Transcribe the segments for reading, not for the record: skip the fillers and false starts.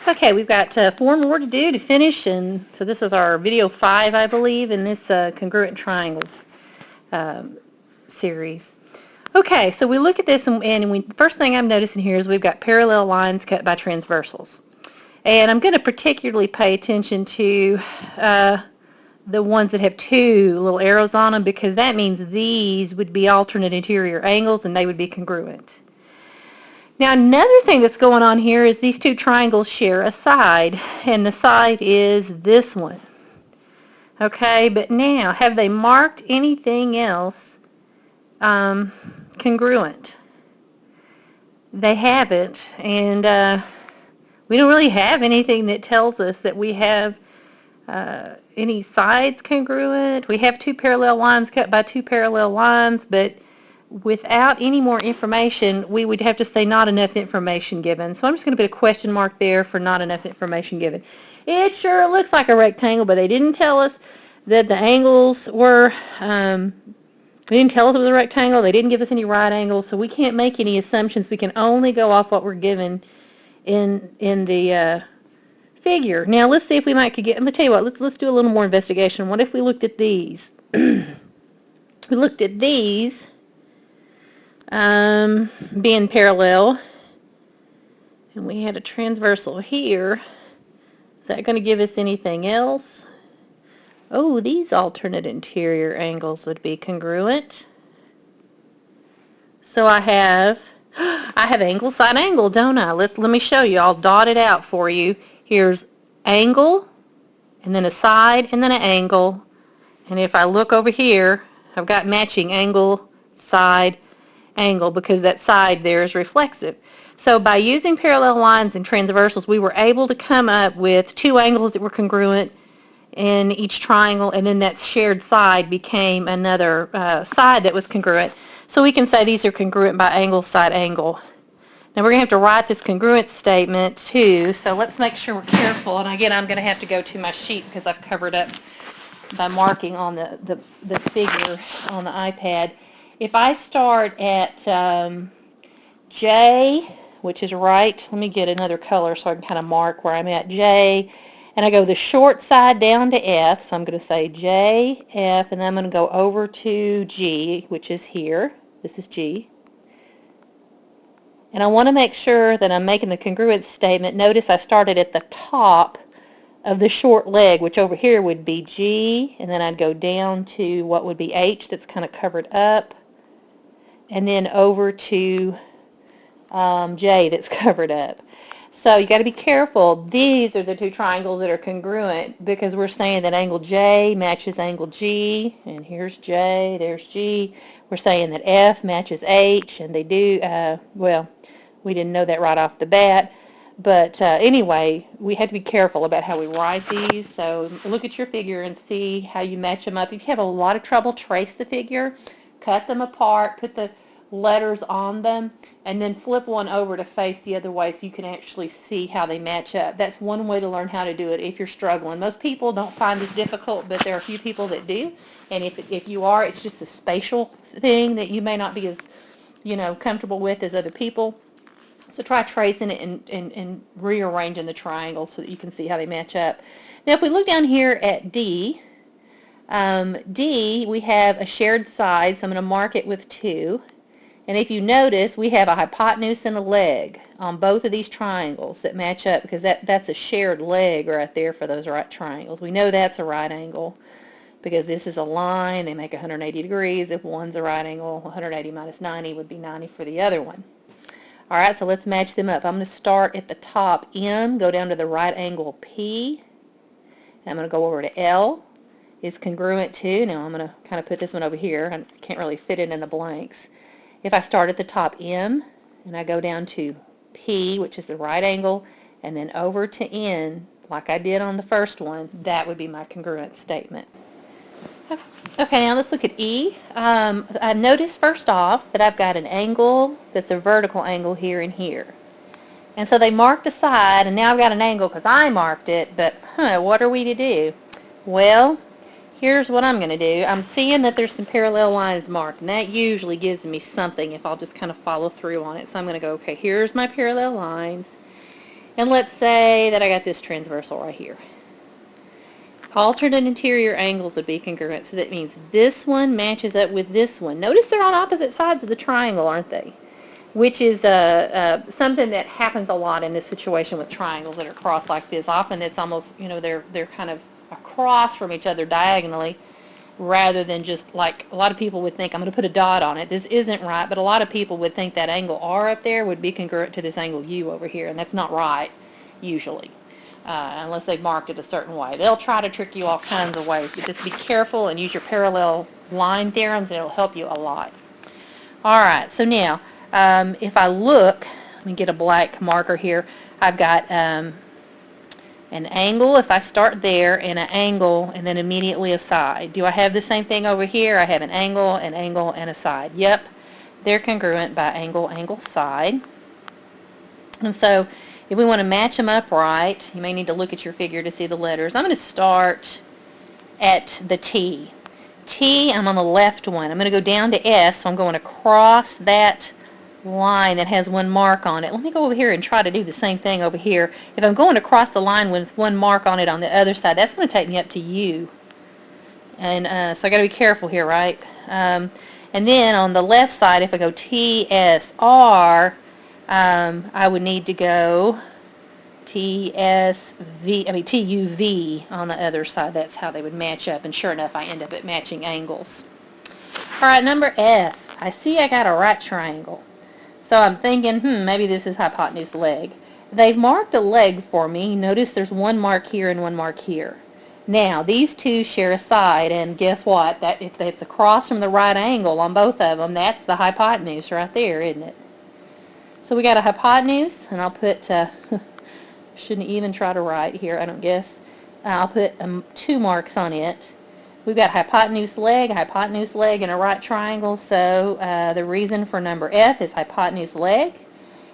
Okay, we've got 4 more to do to finish, and so this is our video 5, I believe, in this congruent triangles um, series. Okay, so we look at this, and first thing I'm noticing here is we've got parallel lines cut by transversals. And I'm going to particularly pay attention to the ones that have 2 little arrows on them, because that means these would be alternate interior angles and they would be congruent. Now, another thing that's going on here is these 2 triangles share a side, and the side is this one. Okay, but now, have they marked anything else congruent? They haven't, and we don't really have anything that tells us that we have any sides congruent. We have 2 parallel lines cut by 2 parallel lines, but without any more information, we would have to say not enough information given. So I'm just going to put a question mark there for not enough information given. It sure looks like a rectangle, but they didn't tell us that the angles were, they didn't tell us it was a rectangle. They didn't give us any right angles, so we can't make any assumptions. We can only go off what we're given in the figure. Now let's see if we might could get. I'm gonna tell you what. Let's do a little more investigation. What if we looked at these? We looked at these being parallel, and we had a transversal here. Is that going to give us anything else? Oh, these alternate interior angles would be congruent. So I have angle, side, angle, don't I? Let me show you. I'll dot it out for you. Here's angle, and then a side, and then an angle. And if I look over here, I've got matching angle, side, angle, because that side there is reflexive. So by using parallel lines and transversals, we were able to come up with 2 angles that were congruent in each triangle, and then that shared side became another side that was congruent. So we can say these are congruent by angle, side, angle. Now we're going to have to write this congruent statement too, so let's make sure we're careful. And again, I'm going to have to go to my sheet because I've covered up by marking on the figure on the iPad. If I start at J, which is right, let me get another color so I can kind of mark where I'm at, J, and I go the short side down to F, so I'm going to say J, F, and then I'm going to go over to G, which is here. This is G. And I want to make sure that I'm making the congruent statement. Notice I started at the top of the short leg, which over here would be G, and then I'd go down to what would be H that's kind of covered up, and then over to J that's covered up. So you got to be careful. These are the 2 triangles that are congruent because we're saying that angle J matches angle G, and here's J, there's G. We're saying that F matches H, and they do, well, we didn't know that right off the bat. But anyway, we have to be careful about how we write these. So look at your figure and see how you match them up. If you have a lot of trouble, trace the figure, cut them apart, put the letters on them, and then flip one over to face the other way so you can actually see how they match up. That's one way to learn how to do it if you're struggling. Most people don't find this difficult, but there are a few people that do. And if you are, it's just a spatial thing that you may not be as, comfortable with as other people. So try tracing it and rearranging the triangles so that you can see how they match up. Now if we look down here at D, D, we have a shared side, so I'm going to mark it with 2. And if you notice, we have a hypotenuse and a leg on both of these triangles that match up because that's a shared leg right there for those right triangles. We know that's a right angle because this is a line. They make 180 degrees. If one's a right angle, 180 minus 90 would be 90 for the other one. All right, so let's match them up. I'm going to start at the top M, go down to the right angle P, and I'm going to go over to L. Is congruent to. Now I'm going to kind of put this one over here. I can't really fit it in the blanks. If I start at the top M, and I go down to P, which is the right angle, and then over to N, like I did on the first one, that would be my congruent statement. Okay, now let's look at E. I noticed first off that I've got an angle that's a vertical angle here and here. And so they marked a side, and now I've got an angle because I marked it, but what are we to do? Well, here's what I'm going to do. I'm seeing that there's some parallel lines marked, and that usually gives me something if I'll just kind of follow through on it. So I'm going to go, okay, here's my parallel lines. And let's say that I got this transversal right here. Alternate interior angles would be congruent, so that means this one matches up with this one. Notice they're on opposite sides of the triangle, aren't they? Which is something that happens a lot in this situation with triangles that are crossed like this. Often it's almost, they're kind of across from each other diagonally, rather than just like a lot of people would think, I'm going to put a dot on it. This isn't right, but a lot of people would think that angle R up there would be congruent to this angle U over here, and that's not right, usually, unless they've marked it a certain way. They'll try to trick you all kinds of ways, but just be careful and use your parallel line theorems, and it'll help you a lot. All right, so now, if I look, let me get a black marker here. I've got an angle if I start there, and an angle, and then immediately a side. Do I have the same thing over here? I have an angle, and a side. Yep, they're congruent by angle, angle, side. And so if we want to match them up right, you may need to look at your figure to see the letters. I'm going to start at the T. T, I'm on the left one. I'm going to go down to S, so I'm going across that line that has one mark on it. Let me go over here and try to do the same thing over here. If I'm going across the line with one mark on it on the other side, that's going to take me up to U. And so I got to be careful here, right? And then on the left side, if I go T, S, R, I would need to go T, S, V, T, U, V on the other side. That's how they would match up. And sure enough, I end up at matching angles. All right, number F. I see I got a right triangle. So I'm thinking, maybe this is hypotenuse leg. They've marked a leg for me. Notice there's one mark here and one mark here. Now, these two share a side, and guess what? That if it's across from the right angle on both of them, that's the hypotenuse right there, isn't it? So we got a hypotenuse, and I'll put, shouldn't even try to write here, I don't guess. I'll put 2 marks on it. We've got hypotenuse leg, and a right triangle, so the reason for number F is hypotenuse leg.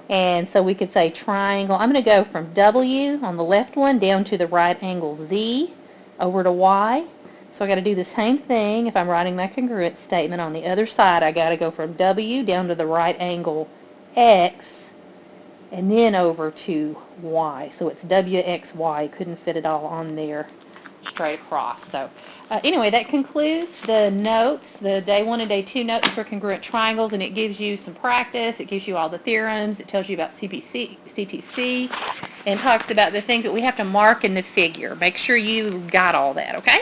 And so we could say triangle. I'm going to go from W on the left one down to the right angle Z over to Y. So I got to do the same thing if I'm writing my congruent statement. On the other side, I got to go from W down to the right angle X and then over to Y. So it's W, X, Y. Couldn't fit it all on there straight across. So anyway, that concludes the notes, the day 1 and day 2 notes for congruent triangles, and it gives you some practice. It gives you all the theorems. It tells you about CTC, and talks about the things that we have to mark in the figure. Make sure you got all that, okay?